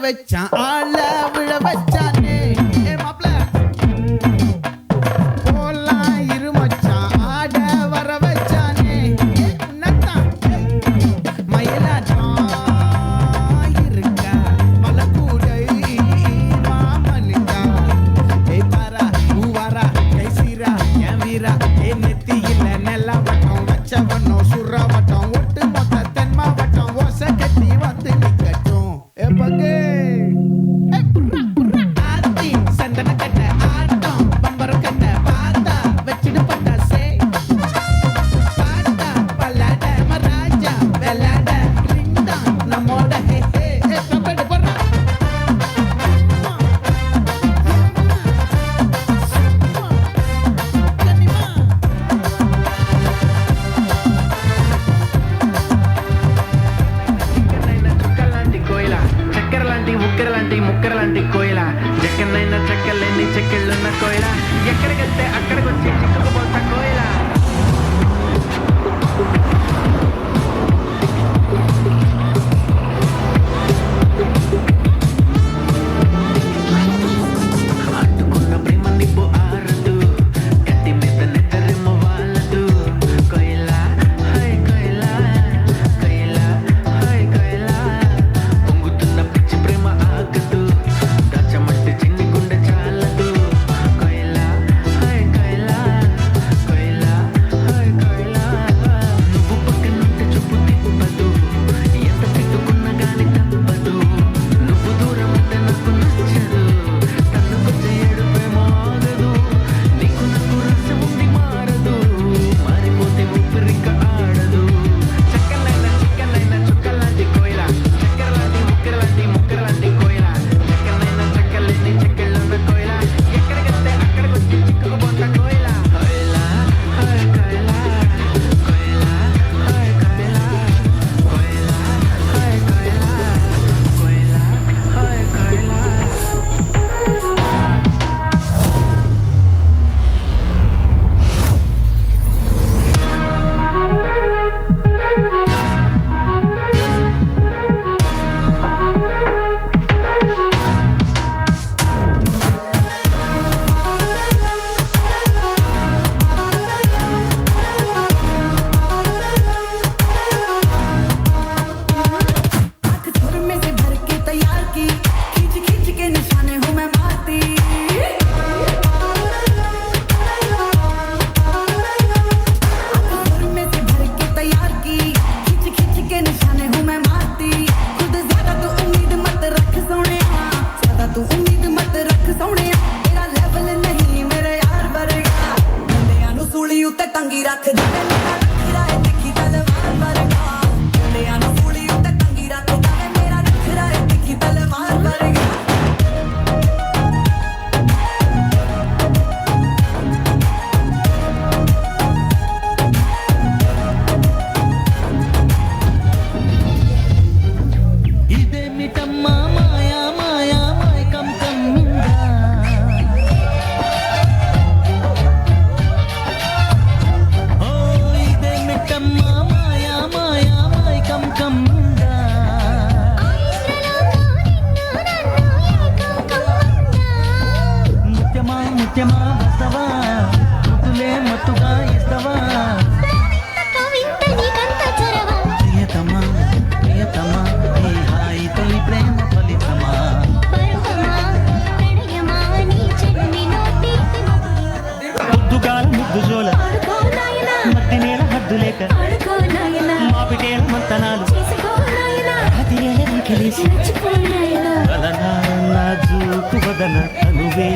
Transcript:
வச்சான் ஆள விழ வச்சானே மாப்ள போலாம் இரு மச்சான் ஆட வர வச்சானே உன்னத்தான் மயிலாட்டம் இருக்கா மலக்கூடை மாமனுக்கா பாரா பூவாரா கை சீரா என் வீரா நெத்தி இல்ல நெல்ல வட்டம் வச்சவனோ சுர வட்டம் ஒட்டு மொத்த தென்மா வட்டம் ஓசை கட்டி வந்து நிக்கட்டும் பங்கே ஆத்தி சந்தன கட்ட ஆட்டம் பம்பரம் கட்ட பாத்தா வச்சிடு பட்டாசே பாத்தா பல்லாட மராஜா வெளாட ரிண்டா நம்மோட ஹே ஹே கம்பெடு போறா ముక్కరలాంటి కోయిల జక్కనైనా చెక్కలేని చెక్కిళ్ళున్న కోయిల ఎక్కడికెళ్తే అక్కడికి వచ్చి చిక్కుకుపోతా కోయిల అడ్డుకున్న ప్రేమ నిప్పు ఆరదు కత్తి మీద నెత్తరేమో వాళ్ళదు కోయిల హై కోయిల కోయిల హై కోయిల పొంగుతున్న పిచ్చి ప్రేమ ఆగదు దాచమంటే చిన్ని గుండె చాలదు కోయిల హై కోయిల కోయిల హై కోయిల నువ్వు పక్కనుంటే చూపు తిప్పదు ఎంత తిట్టుకున్నా గాని తప్పదు నువ్వు దూరం ఉంటే నాకు నచ్చదు తనకొచ్చే ఏడుపేమో ఆగదు నీకు నాకు రసం ఉంది మారదు మారిపోతే ఊపిరిక ఆడదు చక్కనైనా చిక్కనైనా చుక్కలాంటి కోయిల చక్కెరలాంటి ముక్కరలాంటి కోయిల చక్కనైనా చెక్కలేని చెక్కిళ్ళున్న కోయిల ఎక్కడికెళ్తే అక్కడికి వచ్చి చిక్కుకుపోతా కోయిల కోయిల హై కోయిల కోయిల హై కోయిల కోయిల హై కోయిల కోయిల హై కోయిల थोड़े में से भर के तैयार की खींच खींच के निशाने हूँ मैं मारती थोड़े में से भर के तैयार की खींच खींच के निशाने हूँ मैं मारती खुद ज्यादा तू उम्मीद मत रख सोने ज्यादा तू उम्मीद मत रख सोने तेरा लेवल नहीं मेरे यार वर्गा मुंडियां नू सूली उत्ते टंगी रख दे मेरा नखरा है तिखी तलवार वर्गा मुंडियां नू सूली उत्ते टंगी रख दे मेरा नखरा है तिखी तलवार वर्गा ఇదేమిటమ్మా మాయా మాయా మైకం కమ్మిందా ఓ ఇదేమిటమ్మా మాయా మాయా మైకం కమ్మిందా ముత్యమా ముత్యమా వస్తవా ముద్దులే మత్తుగా ఇస్తవా ప్రియతమా ప్రియతమా ఈ హాయితో ఈ ప్రేమ ఫలితమా ముద్దుగాల ముద్దు జోల మట్టి నేల హద్దు లేక మాపిటేల మంతనాలు అతిరేల కలిసి వదన నా జూకు వదన అనువే